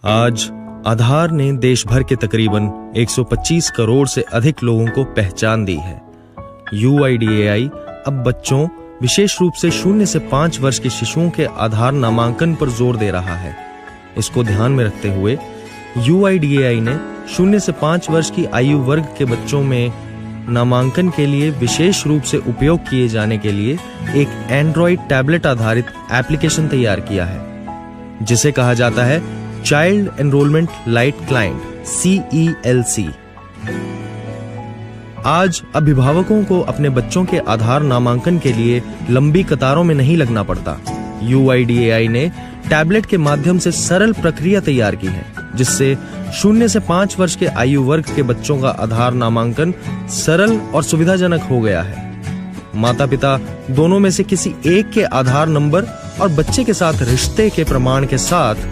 आज आधार ने देश भर के तकरीबन 125 करोड़ से अधिक लोगों को पहचान दी है। UIDAI अब बच्चों, विशेष रूप से 0 से 5 वर्ष के शिशुओं के आधार नामांकन पर जोर दे रहा है। इसको ध्यान में रखते हुए UIDAI ने 0 से 5 वर्ष की आयु वर्ग के बच्चों में नामांकन के लिए विशेष रूप से उपयोग किए जाने के लिए एक एंड्रॉइड टैबलेट आधारित एप्लीकेशन तैयार किया है, जिसे कहा जाता है child enrolment light client CELC। आज अभिभावकों को अपने बच्चों के आधार नामांकन के लिए लंबी कतारों में नहीं लगना पड़ता। UIDAI ने टैबलेट के माध्यम से सरल प्रक्रिया तैयार की है, जिससे 0 से 5 वर्ष के आयु वर्ग के बच्चों का आधार नामांकन सरल और सुविधाजनक हो गया है। माता पिता दोनों में से किसी एक के आधार नंबर और बच्चे के साथ रिश्ते के प्रमाण के साथ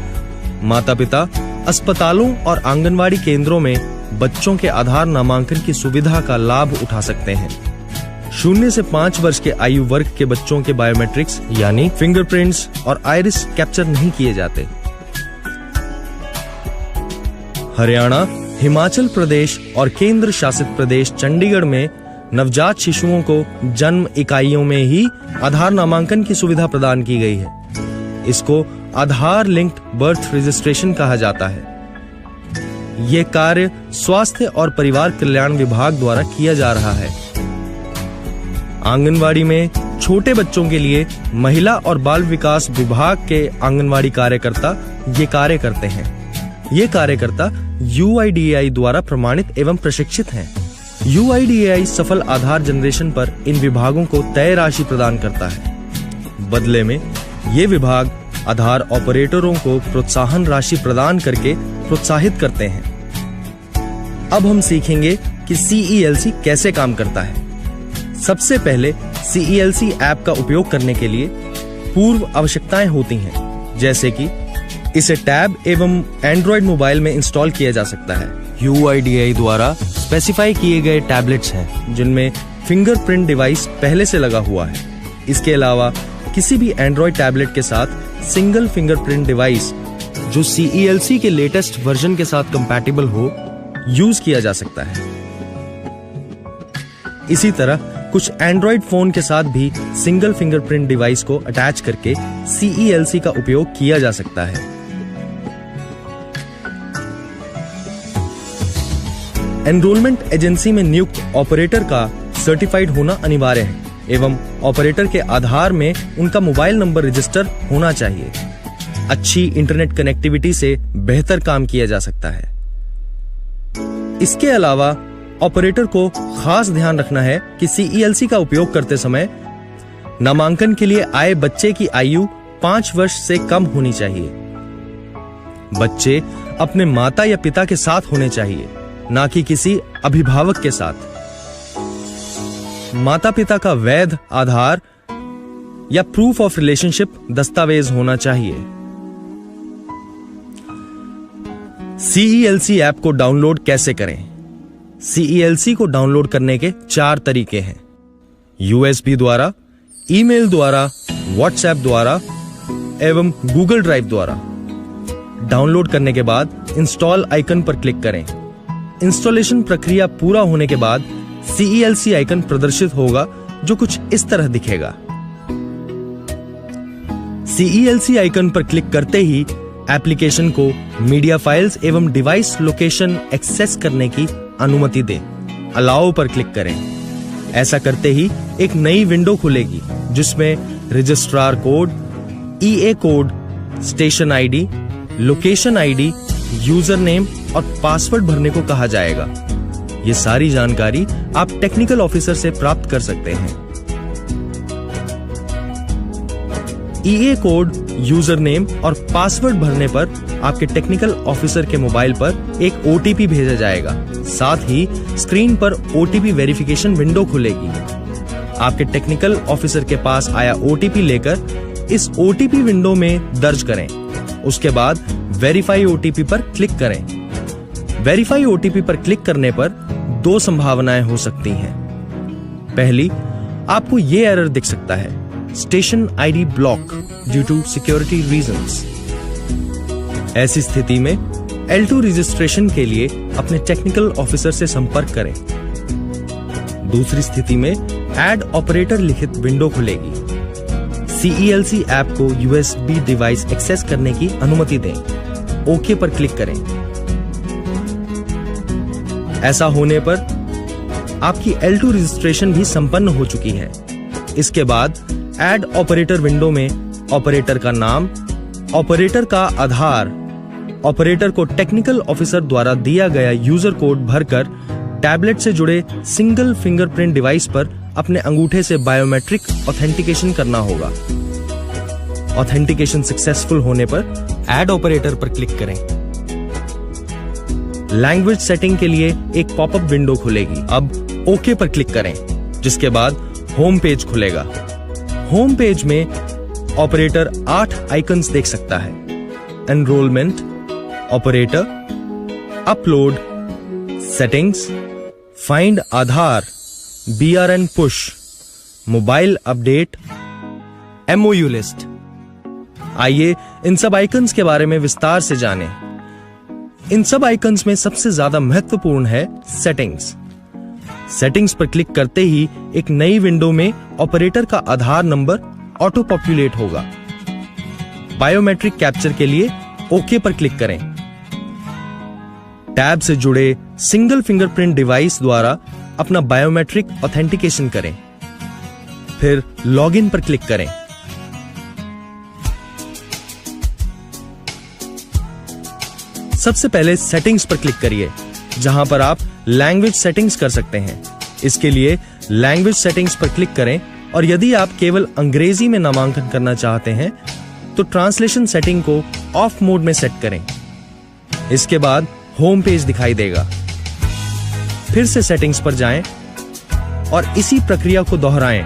माता पिता अस्पतालों और आंगनवाड़ी केंद्रों में बच्चों के आधार नामांकन की सुविधा का लाभ उठा सकते हैं। 0 से 5 वर्ष के आयु वर्ग के बच्चों के बायोमेट्रिक्स यानी फिंगरप्रिंट्स और आइरिस कैप्चर नहीं किए जाते। हरियाणा, हिमाचल प्रदेश और केंद्र शासित प्रदेश चंडीगढ़ में नवजात शिशुओं को जन्म इकाइयों में ही आधार नामांकन की सुविधा प्रदान की गई है। इसको आधार लिंक्ड बर्थ रजिस्ट्रेशन कहा जाता है। यह कार्य स्वास्थ्य और परिवार कल्याण विभाग द्वारा किया जा रहा है। आंगनवाड़ी में छोटे बच्चों के लिए महिला और बाल विकास विभाग के आंगनवाड़ी कार्यकर्ता ये कार्य करते हैं। ये कार्यकर्ता UIDAI द्वारा प्रमाणित एवं प्रशिक्षित हैं। UIDAI सफल आधार जनरेशन पर इन विभागों को तय राशि प्रदान करता है। बदले में ये विभाग आधार ऑपरेटरों को प्रोत्साहन राशि प्रदान करके प्रोत्साहित करते हैं। अब हम सीखेंगे कि CELC कैसे काम करता है। सबसे पहले CELC ऐप का उपयोग करने के लिए पूर्व आवश्यकताएं होती हैं, जैसे कि इसे टैब एवं एंड्रॉइड मोबाइल में इंस्टॉल किया जा सकता है। UIDAI द्वारा स्पेसिफाई किए गए टैबलेट्स हैं, जिनमें फिंगरप्रिंट डिवाइस पहले से लगा हुआ है। इसके अलावा किसी भी एंड्रॉइड टैबलेट के साथ सिंगल फिंगरप्रिंट डिवाइस जो CELC के लेटेस्ट वर्जन के साथ कंपैटिबल हो, यूज किया जा सकता है। इसी तरह कुछ एंड्रॉइड फोन के साथ भी सिंगल फिंगरप्रिंट डिवाइस को अटैच करके CELC का उपयोग किया जा सकता है। एनरोलमेंट एजेंसी में नियुक्त ऑपरेटर का सर्टिफाइड होना अनिवार्य है एवं ऑपरेटर के आधार में उनका मोबाइल नंबर रजिस्टर होना चाहिए। अच्छी इंटरनेट कनेक्टिविटी से बेहतर काम किया जा सकता है। इसके अलावा ऑपरेटर को खास ध्यान रखना है कि CELC का उपयोग करते समय नामांकन के लिए आए बच्चे की आयु 5 वर्ष से कम होनी चाहिए। बच्चे अपने माता या पिता के साथ होने चाहिए, ना कि किसी अभिभावक के साथ। माता पिता का वैध आधार या प्रूफ ऑफ रिलेशनशिप दस्तावेज होना चाहिए। CELC ऐप को डाउनलोड कैसे करें? CELC को डाउनलोड करने के 4 तरीके हैं: USB द्वारा, ईमेल द्वारा, WhatsApp द्वारा एवं Google ड्राइव द्वारा। डाउनलोड करने के बाद इंस्टॉल आइकन पर क्लिक करें। इंस्टॉलेशन प्रक्रिया पूरा होने के बाद CELC आइकन प्रदर्शित होगा, जो कुछ इस तरह दिखेगा। CELC आइकन पर क्लिक करते ही एप्लीकेशन को मीडिया फाइल्स एवं डिवाइस लोकेशन एक्सेस करने की अनुमति दें। अलाउ पर क्लिक करें। ऐसा करते ही एक नई विंडो खुलेगी, जिसमें registrar code, EA code, station ID, location ID, user name और पासवर्ड भरने को कहा जाएगा। ये सारी जानकारी आप टेक्निकल ऑफिसर से प्राप्त कर सकते हैं। EA कोड, यूजर नेम और पासवर्ड भरने पर आपके टेक्निकल ऑफिसर के मोबाइल पर एक OTP भेजा जाएगा। साथ ही स्क्रीन पर OTP वेरिफिकेशन विंडो खुलेगी। आपके टेक्निकल ऑफिसर के पास आया OTP लेकर इस OTP विंडो में दर्ज करें। उसके बाद वेरीफाई OTP पर क्लिक करें। वेरीफाई OTP पर क्लिक करने पर 2 संभावनाएं हो सकती हैं। पहली, आपको ये एरर दिख सकता है, station ID block due to security reasons. ऐसी स्थिति में L2 रजिस्ट्रेशन के लिए अपने टेक्निकल ऑफिसर से संपर्क करें। दूसरी स्थिति में ऐड ऑपरेटर लिखित विंडो खुलेगी। CELC ऐप को USB डिवाइस एक्सेस करने की अनुमति दें। ओके पर क्लिक करें। ऐसा होने पर आपकी L2 रजिस्ट्रेशन भी संपन्न हो चुकी है। इसके बाद ऐड ऑपरेटर विंडो में ऑपरेटर का नाम, ऑपरेटर का आधार, ऑपरेटर को टेक्निकल ऑफिसर द्वारा दिया गया यूजर कोड भरकर टैबलेट से जुड़े सिंगल फिंगरप्रिंट डिवाइस पर अपने अंगूठे से बायोमेट्रिक ऑथेंटिकेशन करना होगा। ऑथेंटिकेशन सक्सेसफुल होने पर ऐड ऑपरेटर पर क्लिक करें। लैंग्वेज सेटिंग के लिए एक पॉपअप विंडो खुलेगी। अब ओके पर क्लिक करें, जिसके बाद होम पेज खुलेगा। होम पेज में ऑपरेटर 8 आइकन्स देख सकता है। Enrolment, operator, upload, settings, find Aadhaar, BRN push, mobile update, MOU list. आइए इन सब आइकन्स के बारे में विस्तार से जानें। इन सब आइकन्स में सबसे ज्यादा महत्वपूर्ण है सेटिंग्स। सेटिंग्स पर क्लिक करते ही एक नई विंडो में ऑपरेटर का आधार नंबर ऑटो पॉपुलेट होगा। बायोमेट्रिक कैप्चर के लिए ओके पर क्लिक करें। टैब से जुड़े सिंगल फिंगरप्रिंट डिवाइस द्वारा अपना बायोमेट्रिक ऑथेंटिकेशन करें। फिर लॉगिन पर क्लिक करें। सबसे पहले सेटिंग्स पर क्लिक करिए, जहां पर आप लैंग्वेज सेटिंग्स कर सकते हैं। इसके लिए लैंग्वेज सेटिंग्स पर क्लिक करें और यदि आप केवल अंग्रेजी में नामांकन करना चाहते हैं तो ट्रांसलेशन सेटिंग को ऑफ मोड में सेट करें। इसके बाद होम पेज दिखाई देगा। फिर से सेटिंग्स पर जाएं और इसी प्रक्रिया को दोहराएं।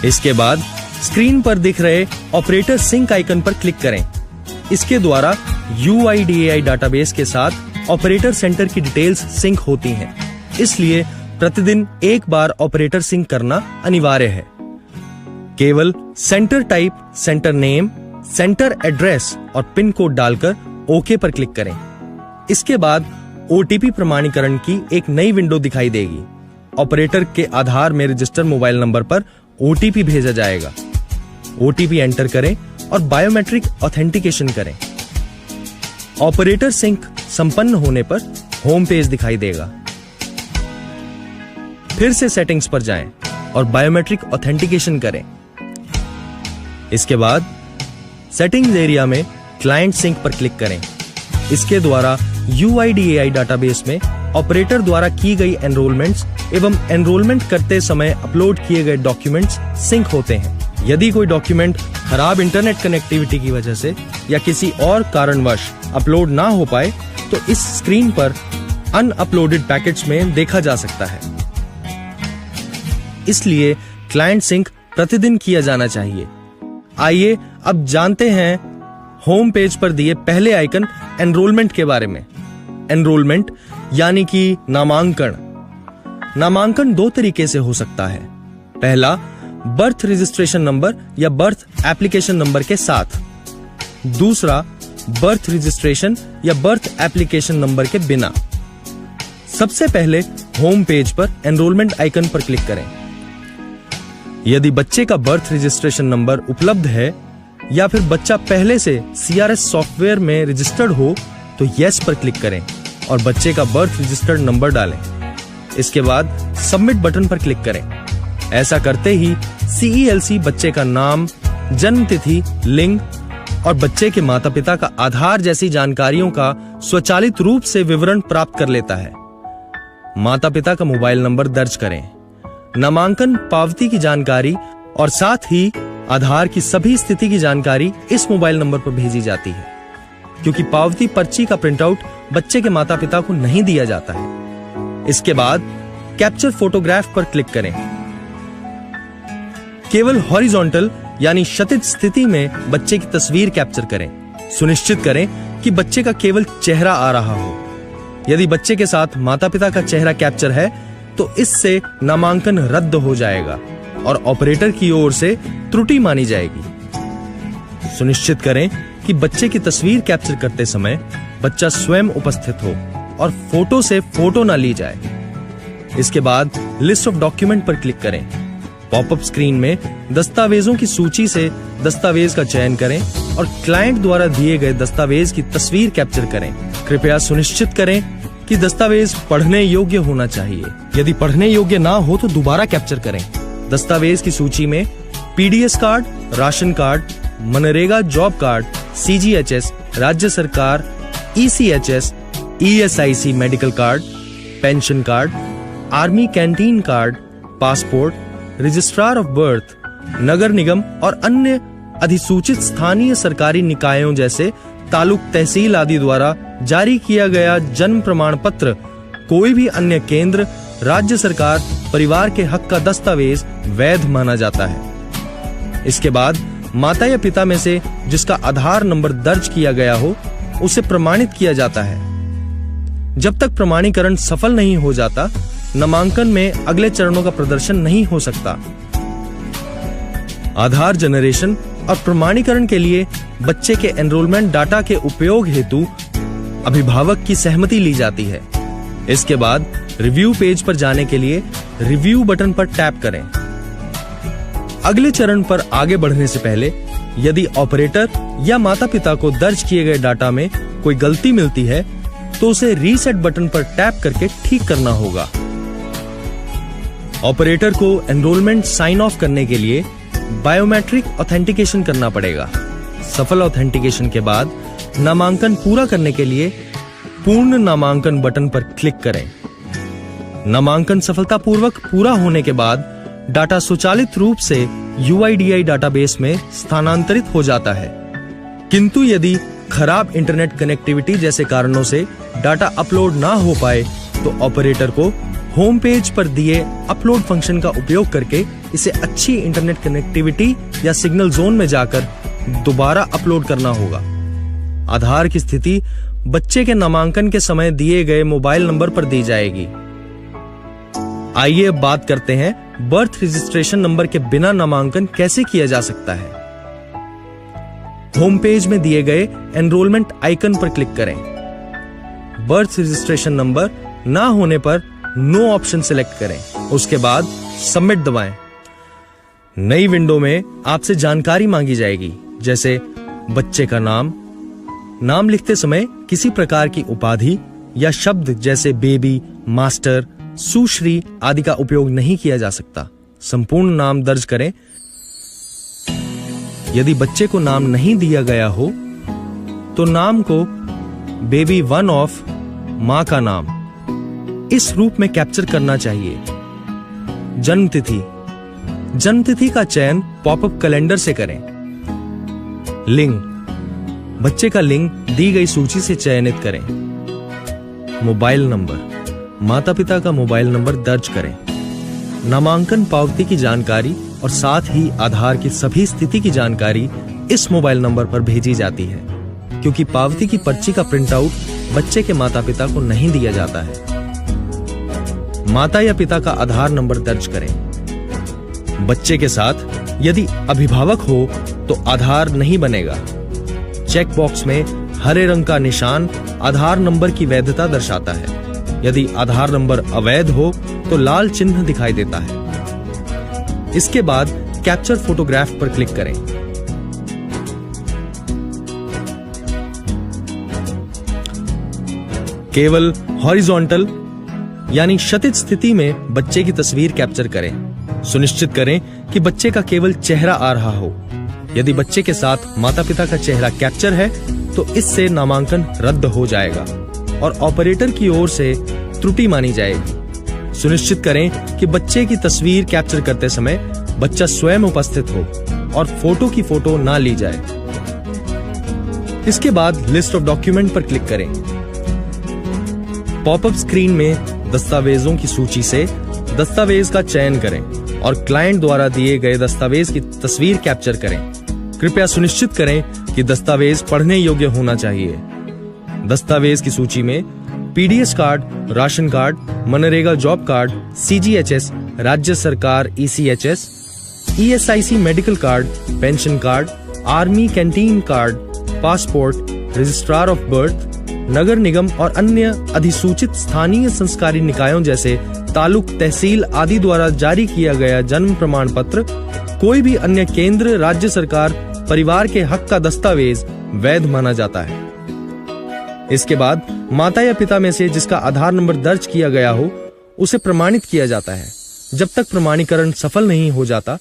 इसके बाद स्क्रीन पर दिख रहे ऑपरेटर सिंक आइकन पर क्लिक करें। इसके द्वारा UIDAI डाटाबेस के साथ ऑपरेटर सेंटर की डिटेल्स सिंक होती हैं। इसलिए प्रतिदिन एक बार ऑपरेटर सिंक करना अनिवार्य है। केवल centre type, centre name, centre address और पिन कोड डालकर ओके पर क्लिक करें। इसके बाद OTP प्रमाणीकरण की एक नई विंडो दिखाई देगी। ऑपरेटर के आधार में रजिस्टर्ड मोबाइल नंबर पर OTP भेजा जाएगा। OTP एंटर करें और बायोमेट्रिक ऑथेंटिकेशन करें। ऑपरेटर सिंक संपन्न होने पर होम पेज दिखाई देगा। फिर से सेटिंग्स पर जाएं और बायोमेट्रिक ऑथेंटिकेशन करें। इसके बाद सेटिंग्स एरिया में क्लाइंट सिंक पर क्लिक करें। इसके द्वारा UIDAI डाटाबेस में ऑपरेटर द्वारा की गई एनरोलमेंट्स एवं एनरोलमेंट करते समय अपलोड किए गए डॉक्यूमेंट्स सिंक होते हैं। यदि कोई डॉक्यूमेंट खराब इंटरनेट कनेक्टिविटी की वजह से या किसी और कारणवश अपलोड ना हो पाए तो इस स्क्रीन पर अनअपलोडेड पैकेट्स में देखा जा सकता है। इसलिए क्लाइंट सिंक प्रतिदिन किया जाना चाहिए। आइए अब जानते हैं होम पेज पर दिए पहले आइकन एनरोलमेंट के बारे में। एनरोलमेंट यानी कि नामांकन। नामांकन दो तरीके से हो सकता है। पहला, बर्थ रजिस्ट्रेशन नंबर या बर्थ एप्लीकेशन नंबर के साथ। दूसरा, बर्थ रजिस्ट्रेशन या बर्थ एप्लीकेशन नंबर के बिना। सबसे पहले होम पेज पर एनरोलमेंट आइकन पर क्लिक करें। यदि बच्चे का बर्थ रजिस्ट्रेशन नंबर उपलब्ध है या फिर बच्चा पहले से CRS सॉफ्टवेयर में रजिस्टर्ड हो तो यस पर क्लिक करें और बच्चे का बर्थ रजिस्टर्ड नंबर डालें। इसके बाद सबमिट बटन पर क्लिक करें। ऐसा करते ही CELC बच्चे का नाम, जन्म तिथि, लिंग और बच्चे के माता पिता का आधार जैसी जानकारियों का स्वचालित रूप से विवरण प्राप्त कर लेता है। माता पिता का मोबाइल नंबर दर्ज करें। नामांकन पावती की जानकारी और साथ ही आधार की सभी स्थिति की जानकारी इस मोबाइल नंबर पर भेजी जाती है, क्योंकि पावती पर्ची का प्रिंटआउट बच्चे के माता पिता को नहीं दिया जाता है। इसके बाद कैप्चर फोटोग्राफ पर क्लिक करें। केवल हॉरिजॉन्टल यानी क्षैतिज स्थिति में बच्चे की तस्वीर कैप्चर करें। सुनिश्चित करें कि बच्चे का केवल चेहरा आ रहा हो। यदि बच्चे के साथ माता पिता का चेहरा कैप्चर है तो इससे नामांकन रद्द हो जाएगा। और ऑपरेटर की ओर से त्रुटि मानी जाएगी। सुनिश्चित करें कि बच्चे की तस्वीर कैप्चर करते समय बच्चा स्वयं उपस्थित हो और फोटो से फोटो ना ली जाए। इसके बाद लिस्ट ऑफ डॉक्यूमेंट पर क्लिक करें। पॉपअप स्क्रीन में दस्तावेजों की सूची से दस्तावेज का चयन करें और क्लाइंट द्वारा दिए गए दस्तावेज की तस्वीर कैप्चर करें। कृपया सुनिश्चित करें कि दस्तावेज पढ़ने योग्य होना चाहिए। यदि पढ़ने योग्य ना हो तो दोबारा कैप्चर करें। दस्तावेज की सूची में पीडीएस कार्ड, राशन कार्ड, मनरेगा जॉब कार्ड, सीजीएचएस, राज्य सरकार, ECHS, ESIC medical card, pension card, army canteen card, passport, registrar of birth, नगर निगम और अन्य अधिसूचित स्थानीय सरकारी निकायों जैसे तालुक तहसील आदि द्वारा जारी किया गया जन्म प्रमाण पत्र, कोई भी अन्य केंद्र, राज्य सरकार, परिवार के हक का दस्तावेज वैध माना जाता है। इसके बाद माता या पिता में से जिसका आधार नंबर दर्ज किया गया हो उसे प्रमाणित किया जाता है। जब तक प्रमाणीकरण सफल नहीं हो जाता, नामांकन में अगले चरणों का प्रदर्शन नहीं हो सकता। आधार जनरेशन और प्रमाणीकरण के लिए बच्चे के एनरोलमेंट डाटा के उपयोग हेतु अभिभावक की सहमति ली जाती है। इसके बाद रिव्यू पेज पर जाने के लिए रिव्यू बटन पर टैप करें। अगले चरण पर आगे बढ़ने से पहले यदि ऑपरेटर या माता पिता को दर्ज किए गए डाटा में कोई गलती मिलती है तो उसे रीसेट बटन पर टैप करके ठीक करना होगा। ऑपरेटर को एनरोलमेंट साइन ऑफ करने के लिए बायोमेट्रिक ऑथेंटिकेशन करना पड़ेगा। सफल ऑथेंटिकेशन के बाद नामांकन पूरा करने के लिए पूर्ण नामांकन बटन पर क्लिक करें। नामांकन सफलतापूर्वक पूरा होने के बाद डाटा स्वचालित रूप से UIDAI डाटाबेस में स्थानांतरित हो जाता है। किंतु यदि खराब इंटरनेट कनेक्टिविटी जैसे कारणों से डाटा अपलोड ना हो पाए तो ऑपरेटर को होम पेज पर दिए अपलोड फंक्शन का उपयोग करके इसे अच्छी इंटरनेट कनेक्टिविटी या सिग्नल जोन में जाकर दोबारा अपलोड करना होगा। आधार की स्थिति बच्चे के नामांकन के समय दिए गए मोबाइल नंबर पर दी जाएगी। आइए अब बात करते हैं बर्थ रजिस्ट्रेशन नंबर के बिना नामांकन कैसे किया जा सकता है। होम पेज में दिए गए एनरोलमेंट आइकन पर क्लिक करें। बर्थ रजिस्ट्रेशन नंबर ना होने पर नो ऑप्शन सिलेक्ट करें। उसके बाद सबमिट दबाएं। नई विंडो में आपसे जानकारी मांगी जाएगी, जैसे बच्चे का नाम लिखते समय किसी प्रकार की उपाधि या शब्द जैसे बेबी, मास्टर, सुश्री आदि का उपयोग नहीं किया जा सकता। संपूर्ण नाम दर्ज करें। यदि बच्चे को नाम नहीं दिया गया हो तो नाम को बेबी वन ऑफ मां का नाम इस रूप में कैप्चर करना चाहिए। जन्म तिथि का चयन पॉपअप कैलेंडर से करें। लिंग, बच्चे का लिंग दी गई सूची से चयनित करें। मोबाइल नंबर, माता पिता का मोबाइल नंबर दर्ज करें। नामांकन पावती की जानकारी और साथ ही आधार की सभी स्थिति की जानकारी इस मोबाइल नंबर पर भेजी जाती है, क्योंकि पावती की पर्ची का प्रिंटआउट बच्चे के माता पिता को नहीं दिया जाता है। माता या पिता का आधार नंबर दर्ज करें। बच्चे के साथ यदि अभिभावक हो तो आधार नहीं बनेगा। चेक बॉक्स में हरे रंग का निशान आधार नंबर की वैधता दर्शाता है। यदि आधार नंबर अवैध हो तो लाल चिन्ह दिखाई देता है। इसके बाद कैप्चर फोटोग्राफ पर क्लिक करें। केवल हॉरिजॉन्टल यानी क्षैतिज स्थिति में बच्चे की तस्वीर कैप्चर करें। सुनिश्चित करें कि बच्चे का केवल चेहरा आ रहा हो। यदि बच्चे के साथ माता पिता का चेहरा कैप्चर है तो इससे नामांकन रद्द हो जाएगा और ऑपरेटर की ओर से त्रुटि मानी जाएगी। सुनिश्चित करें कि बच्चे की तस्वीर कैप्चर करते समय बच्चा स्वयं उपस्थित हो और फोटो की फोटो ना ली जाए। इसके बाद लिस्ट ऑफ डॉक्यूमेंट पर क्लिक करें। पॉपअप स्क्रीन में दस्तावेजों की सूची से दस्तावेज का चयन करें और क्लाइंट द्वारा दिए गए दस्तावेज की तस्वीर कैप्चर करें। कृपया सुनिश्चित करें कि दस्तावेज पढ़ने योग्य होना चाहिए। दस्तावेज की सूची में पीडीएस कार्ड, राशन कार्ड, मनरेगा जॉब कार्ड, सीजीएचएस, राज्य सरकार ECHS, ESIC medical card, pension card, army canteen card, passport, registrar of birth, नगर निगम और अन्य अधिसूचित स्थानीय संस्कारी निकायों जैसे तालुक, तहसील आदि द्वारा जारी किया गया जन्म प्रमाण पत्र, कोई भी अन्य केंद्र, राज्य सरकार, परिवार के हक का दस्तावेज वैध माना जाता है। इसके बाद माता या पिता में से जिसका आधार नंबर दर्ज किया गया हो उसे प्रमाणित किया जाता है। जब तक प्रमाणीकरण सफल नहीं हो जाता,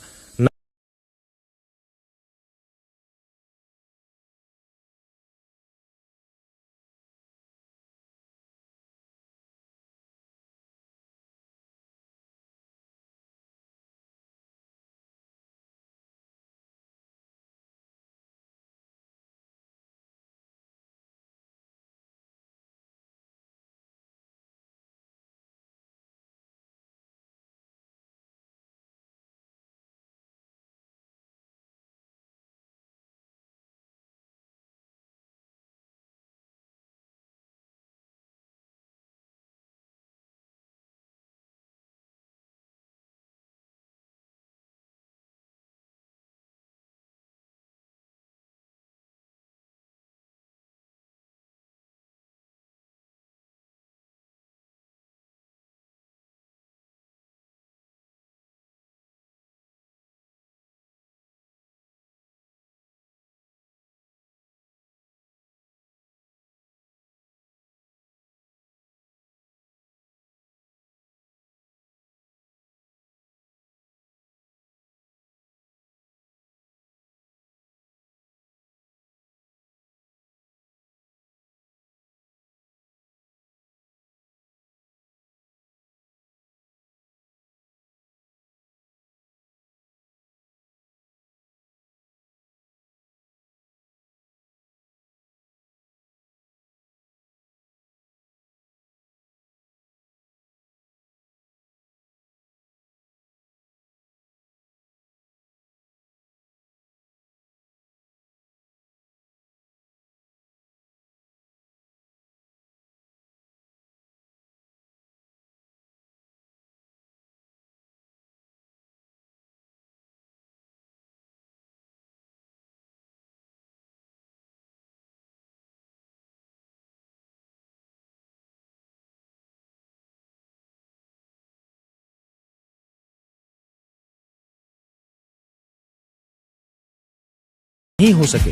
नहीं हो सके,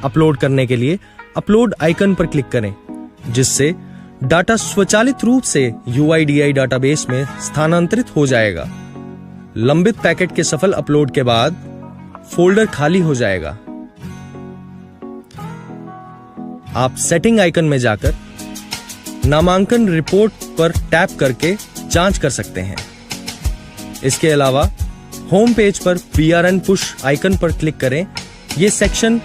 अपलोड करने के लिए अपलोड आइकन पर क्लिक करें, जिससे डाटा स्वचालित रूप से UIDAI डाटाबेस में स्थानांतरित हो जाएगा। लंबित पैकेट के सफल अपलोड के बाद फोल्डर खाली हो जाएगा। आप सेटिंग आइकन में जाकर नामांकन रिपोर्ट पर टैप करके जांच कर सकते हैं। इसके अलावा होम पेज पर PRN पुश आइकन पर क्लिक करें। ये सेक्शन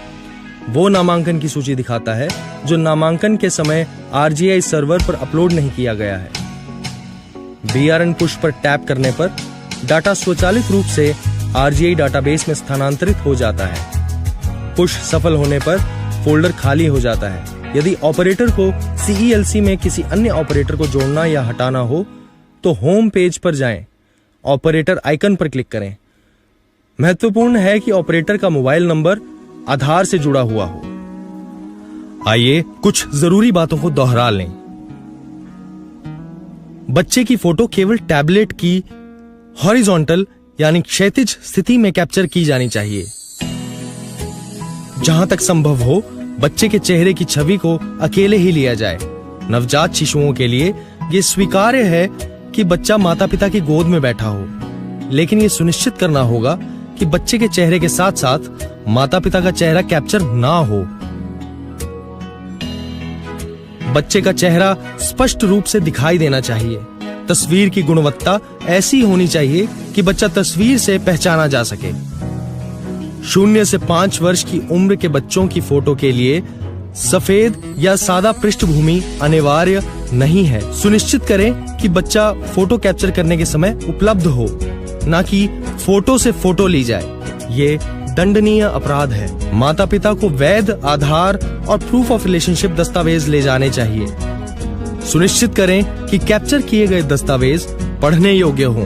वो नामांकन की सूची दिखाता है जो नामांकन के समय RGI सर्वर पर अपलोड नहीं किया गया है। BRN पुश पर टैप करने पर डाटा स्वचालित रूप से RGI डाटाबेस में स्थानांतरित हो जाता है। पुश सफल होने पर फोल्डर खाली हो जाता है। यदि ऑपरेटर को CELC में किसी अन्य ऑपरेटर को जोड़ना या हटाना हो तो होम पेज पर जाएं, ऑपरेटर आइकन पर क्लिक करें। महत्वपूर्ण है कि ऑपरेटर का मोबाइल नंबर आधार से जुड़ा हुआ हो। आइए कुछ जरूरी बातों को दोहरा लें। बच्चे की फोटो केवल टैबलेट की हॉरिजॉन्टल यानी क्षैतिज स्थिति में कैप्चर की जानी चाहिए। जहां तक संभव हो बच्चे के चेहरे की छवि को अकेले ही लिया जाए। नवजात शिशुओं के लिए यह स्वीकार्य है कि बच्चा माता पिता की गोद में बैठा हो, लेकिन यह सुनिश्चित करना होगा कि बच्चे के चेहरे के साथ साथ माता पिता का चेहरा कैप्चर ना हो। बच्चे का चेहरा स्पष्ट रूप से दिखाई देना चाहिए। तस्वीर की गुणवत्ता ऐसी होनी चाहिए कि बच्चा तस्वीर से पहचाना जा सके। 0 से 5 वर्ष की उम्र के बच्चों की फोटो के लिए सफेद या सादा पृष्ठभूमि अनिवार्य नहीं है। सुनिश्चित करें कि बच्चा फोटो कैप्चर करने के समय उपलब्ध हो, ना कि फोटो से फोटो ली जाए। ये दंडनीय अपराध है। माता पिता को वैध आधार और प्रूफ ऑफ रिलेशनशिप दस्तावेज ले जाने चाहिए। सुनिश्चित करें कि कैप्चर किए गए दस्तावेज पढ़ने योग्य हों।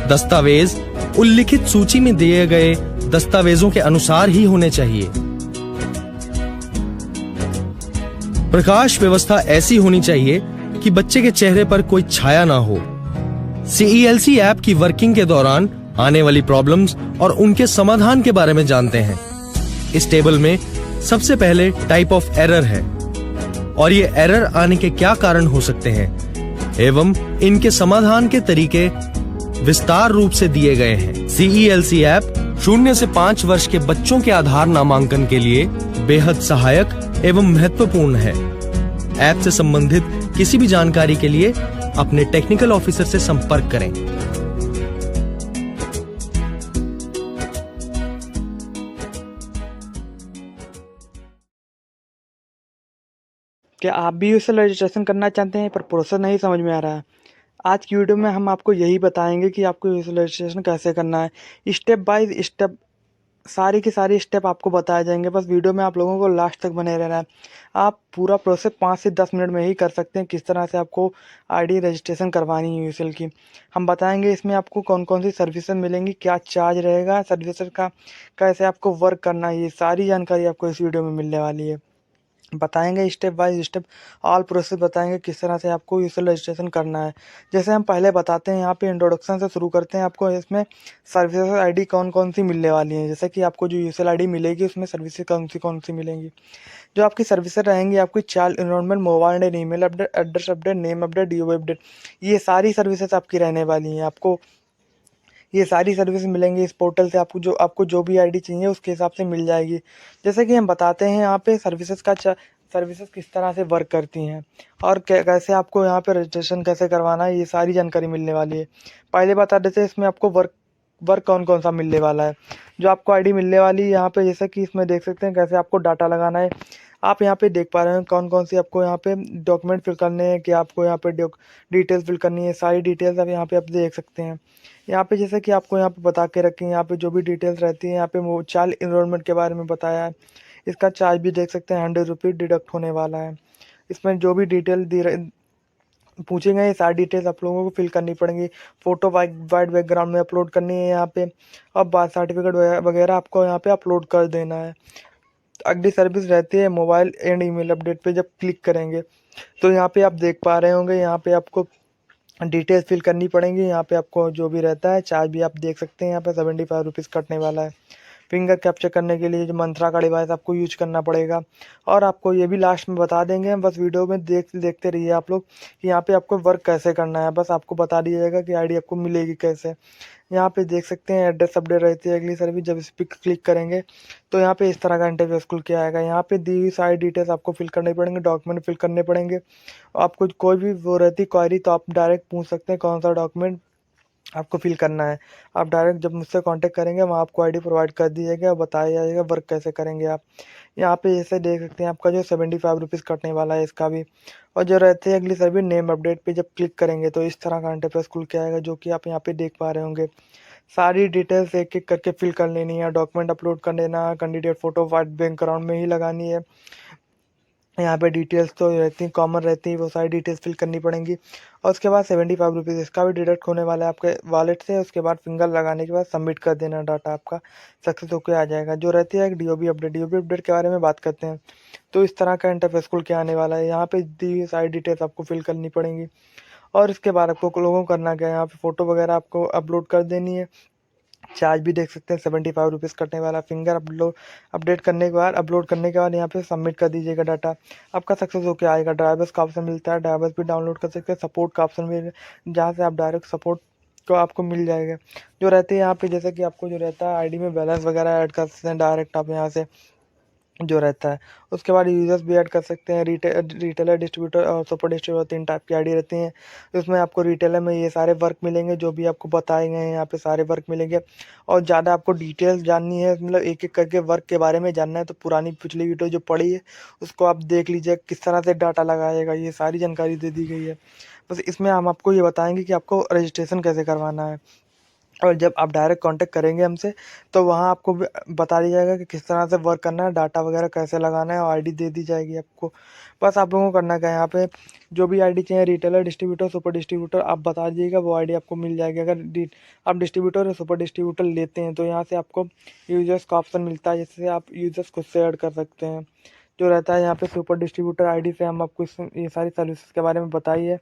दस्तावेज उल्लिखित सूची में दिए गए दस्तावेजों के अनुसार ही होने चाहिए। प्रकाश व्यवस्था ऐसी होनी चाहिए कि बच्चे के चेहरे पर कोई छाया ना हो। CELC ऐप की वर्किंग के दौरान आने वाली प्रॉब्लम्स और उनके समाधान के बारे में जानते हैं। इस टेबल में सबसे पहले टाइप ऑफ एरर है और ये एरर आने के क्या कारण हो सकते हैं एवं इनके समाधान के तरीके विस्तार रूप से दिए गए हैं। CELC ऐप 0 से 5 वर्ष के बच्चों के आधार नामांकन के लिए बेहद सहायक एवं महत्वपूर्ण है। ऐप से संबंधित किसी भी जानकारी के लिए अपने टेक्निकल ऑफिसर से संपर्क करें। क्या आप भी यूएसएल रजिस्ट्रेशन करना चाहते हैं पर प्रोसेस नहीं समझ में आ रहा है? आज की वीडियो में हम आपको यही बताएंगे कि आपको यूएसएल रजिस्ट्रेशन कैसे करना है। स्टेप बाय स्टेप सारी की सारी स्टेप आपको बताए जाएंगे। बस वीडियो में आप लोगों को लास्ट तक बने रहना है। आप पूरा प्रोसेस 5 से 10 मिनट में ही कर सकते हैं। किस तरह से आपको आईडी रजिस्ट्रेशन करवानी है यूएसएल की, हम बताएंगे। इसमें आपको कौन कौन सी सर्विसेज मिलेंगी, क्या चार्ज रहेगा सर्विसेज का, कैसे आपको वर्क करना है, ये सारी जानकारी आपको इस वीडियो में मिलने वाली है। बताएंगे step by step all process बताएंगे किस तरह से आपको यूएसएल रजिस्ट्रेशन करना है। जैसे हम पहले बताते हैं, यहाँ पे इंट्रोडक्शन से शुरू करते हैं। आपको इसमें सर्विसेज आईडी कौन कौन सी मिलने वाली हैं। जैसे कि आपको जो यूएसएल आईडी मिलेगी उसमें सर्विसेज कौन सी मिलेंगी। जो आपकी सर्विसेज रहेंगी, आपकी child enrolment, mobile and email update, address update, name update, DO update, ये सारी सर्विसेज आपकी रहने वाली हैं। आपको ये सारी सर्विस मिलेंगी इस पोर्टल से। आपको जो भी आईडी चाहिए उसके हिसाब से मिल जाएगी। जैसे कि हम बताते हैं यहाँ पे सर्विसेज किस तरह से वर्क करती हैं और कैसे आपको यहाँ पे रजिस्ट्रेशन कैसे करवाना है, ये सारी जानकारी मिलने वाली है। पहले बता देते हैं इसमें आपको वर्क कौन कौन सा मिलने वाला है। जो आपको आईडी मिलने वाली है यहाँ पे, जैसे कि इसमें देख सकते हैं कैसे आपको डाटा लगाना है। आप यहाँ पे देख पा रहे हैं कौन कौन सी आपको यहाँ पे डॉक्यूमेंट फिल करने हैं, कि आपको यहाँ पे डिटेल्स फिल करनी है। सारी डिटेल्स आप देख सकते हैं। यहाँ पे जैसे कि आपको यहाँ पे बता के रखें, यहाँ पे जो भी डिटेल्स रहती हैं, यहाँ पे वो चाइल्ड इनरोलमेंट के बारे में बताया है। इसका चार्ज भी देख सकते हैं, 100 रुपीज़ डिडक्ट होने वाला है। इसमें जो भी डिटेल पूछेंगे ये सारी डिटेल्स आप लोगों को फिल करनी पड़ेंगी। फ़ोटो वाइट बैकग्राउंड में अपलोड करनी है यहाँ पे, और बार्थ सर्टिफिकेट वगैरह आपको यहाँ पे अपलोड कर देना है। अगली सर्विस रहती है मोबाइल एंड ईमेल अपडेट पे। जब क्लिक करेंगे तो यहाँ पे आप देख पा रहे होंगे, यहाँ पे आपको डिटेल्स फिल करनी पड़ेंगी। यहाँ पे आपको जो भी रहता है चार्ज भी आप देख सकते हैं, यहाँ पे 75 रुपीज़ कटने वाला है। फिंगर कैप्चर करने के लिए जो मंत्रा का डिवाइस आपको यूज करना पड़ेगा। और आपको ये भी लास्ट में बता देंगे, बस वीडियो में देखते रहिए आप लोग कि यहाँ पे आपको वर्क कैसे करना है। बस आपको बता दिया जाएगा कि आईडी आपको मिलेगी कैसे। यहाँ पे देख सकते हैं एड्रेस अपडेट रहती है अगली सर्विस। जब इस पर क्लिक करेंगे तो यहाँ पे इस तरह का इंटरफेस खुल के आएगा। यहाँ पे दी हुई सारी डिटेल्स आपको फिल करनी पड़ेंगे, डॉक्यूमेंट फिल करने पड़ेंगे। आपको कोई भी वो रहती क्वेरी तो आप डायरेक्ट पूछ सकते हैं कौन सा डॉक्यूमेंट आपको फिल करना है। आप डायरेक्ट जब मुझसे कांटेक्ट करेंगे वहाँ आपको आईडी प्रोवाइड कर दी जाएगी और बताया जाएगा वर्क कैसे करेंगे आप। यहाँ पे जैसे देख सकते हैं आपका जो 75 रुपीज़ कटने वाला है इसका भी। और जो रहते हैं अगली सर्विस नेम अपडेट पे, जब क्लिक करेंगे तो इस तरह का इंटरफेस खुल के आएगा, जो कि आप यहाँ पे देख पा रहे होंगे। सारी डिटेल्स एक एक करके फिल कर लेनी है, डॉक्यूमेंट अपलोड कर देना, कैंडिडेट फ़ोटो वाइट बैकग्राउंड में ही लगानी है। यहाँ पे डिटेल्स तो रहती हैं, कॉमन रहती हैं, वो सारी डिटेल्स फिल करनी पड़ेंगी। और उसके बाद 75 रुपीज़ इसका भी डिडक्ट होने वाला है आपके वॉलेट से। उसके बाद फिंगर लगाने के बाद सबमिट कर देना, डाटा आपका सक्सेस होकर आ जाएगा। जो रहती है एक डीओबी अपडेट के बारे में बात करते हैं। तो इस तरह का इंटरफेस खुल के आने वाला है। यहाँ पे दी हुई सारी डिटेल्स आपको फिल करनी पड़ेंगी। और इसके बाद आपको लोगों को करना क्या है, यहाँ पे फ़ोटो वगैरह आपको अपलोड कर देनी है। चार्ज भी देख सकते हैं 75 रुपीज़ कटने वाला। फिंगर अपडेट करने के बाद अपलोड करने के बाद यहाँ पे सबमिट कर दीजिएगा, डाटा आपका सक्सेस होकर आएगा। ड्राइवर्स का ऑप्शन मिलता है, ड्राइवर्स भी डाउनलोड कर सकते हैं। सपोर्ट का ऑप्शन भी, जहाँ से आप डायरेक्ट सपोर्ट को आपको मिल जाएगा। जो रहते हैं यहाँ पे, जैसे कि आपको जो रहता है आईडी में बैलेंस वगैरह ऐड कर सकते हैं डायरेक्ट आप यहाँ से, जो रहता है। उसके बाद यूज़र्स भी ऐड कर सकते हैं, रिटेलर, डिस्ट्रीब्यूटर और सुपर डिस्ट्रीब्यूटर, 3 टाइप की आईडी रहती हैं। उसमें आपको रिटेलर में ये सारे वर्क मिलेंगे जो भी आपको बताए गए हैं, यहाँ पे सारे वर्क मिलेंगे। और ज़्यादा आपको डिटेल्स जाननी है, मतलब एक एक करके वर्क के बारे में जानना है, तो पुरानी पिछली वीडियो जो पड़ी है उसको आप देख लीजिए, किस तरह से डाटा लगाएगा, ये सारी जानकारी दे दी गई है। बस इसमें हम आपको ये बताएंगे कि आपको रजिस्ट्रेशन कैसे करवाना है। और जब आप डायरेक्ट कांटेक्ट करेंगे हमसे तो वहाँ आपको बता दिया जाएगा कि किस तरह से वर्क करना है, डाटा वगैरह कैसे लगाना है और आईडी दे दी जाएगी आपको। बस आप लोगों को करना क्या है, यहाँ पे जो भी आईडी चाहिए, रिटेलर, डिस्ट्रीब्यूटर, सुपर डिस्ट्रीब्यूटर, आप बता दीजिएगा, वो आईडी आपको मिल जाएगी। अगर आप डिस्ट्रीब्यूटर या सुपर डिस्ट्रीब्यूटर लेते हैं तो यहाँ से आपको यूजर्स का ऑप्शन मिलता है, जिससे आप यूजर्स खुद से ऐड कर सकते हैं। जो रहता है यहाँ पे सुपर डिस्ट्रीब्यूटर आईडी से हम आपको ये सारी सर्विसेज के बारे में बताई है।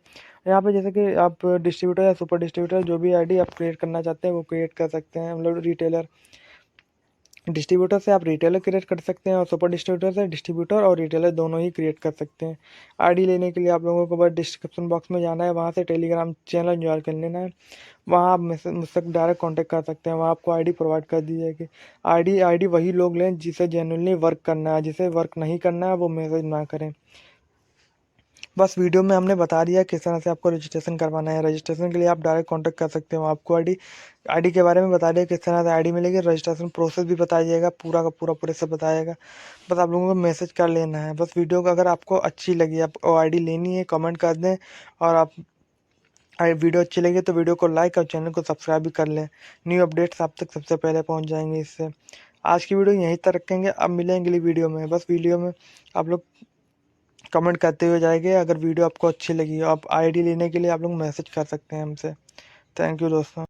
यहाँ पे जैसे कि आप डिस्ट्रीब्यूटर या सुपर डिस्ट्रीब्यूटर जो भी आईडी आप क्रिएट करना चाहते हैं वो क्रिएट कर सकते हैं। मतलब रिटेलर, डिस्ट्रीब्यूटर से आप रिटेलर क्रिएट कर सकते हैं और सुपर डिस्ट्रीब्यूटर से डिस्ट्रीब्यूटर और रिटेलर दोनों ही क्रिएट कर सकते हैं। आईडी लेने के लिए आप लोगों को बस डिस्क्रिप्शन बॉक्स में जाना है, वहाँ से टेलीग्राम चैनल ज्वाइन कर लेना है। वहाँ आप मुझसे डायरेक्ट कांटेक्ट कर सकते हैं, वहाँ आपको आईडी प्रोवाइड कर दी जाएगी। आईडी वही लोग लें जिसे जेन्युइनली वर्क करना है, जिसे वर्क नहीं करना है वो मैसेज ना करें। बस वीडियो में हमने बता दिया किस तरह से आपको रजिस्ट्रेशन करवाना है। रजिस्ट्रेशन के लिए आप डायरेक्ट कांटेक्ट कर सकते हो। आपको आईडी के बारे में बता दिया किस तरह से आईडी मिलेगी, रजिस्ट्रेशन प्रोसेस भी बताया जाएगा, पूरा का पूरा से बताया जाएगा। बस आप लोगों को मैसेज कर लेना है। बस वीडियो को अगर आपको अच्छी लगी, आपको आईडी लेनी है, कमेंट कर दें। और आप वीडियो अच्छी लगी तो वीडियो को लाइक और चैनल को सब्सक्राइब भी कर लें। न्यू अपडेट्स आप तक सबसे पहले पहुँच जाएंगे इससे। आज की वीडियो यहीं तक रखेंगे, अब मिलेंगे अगली वीडियो में। बस वीडियो में आप लोग कमेंट करते हुए जाएंगे। अगर वीडियो आपको अच्छी लगी, आप आईडी लेने के लिए आप लोग मैसेज कर सकते हैं हमसे। थैंक यू दोस्तों।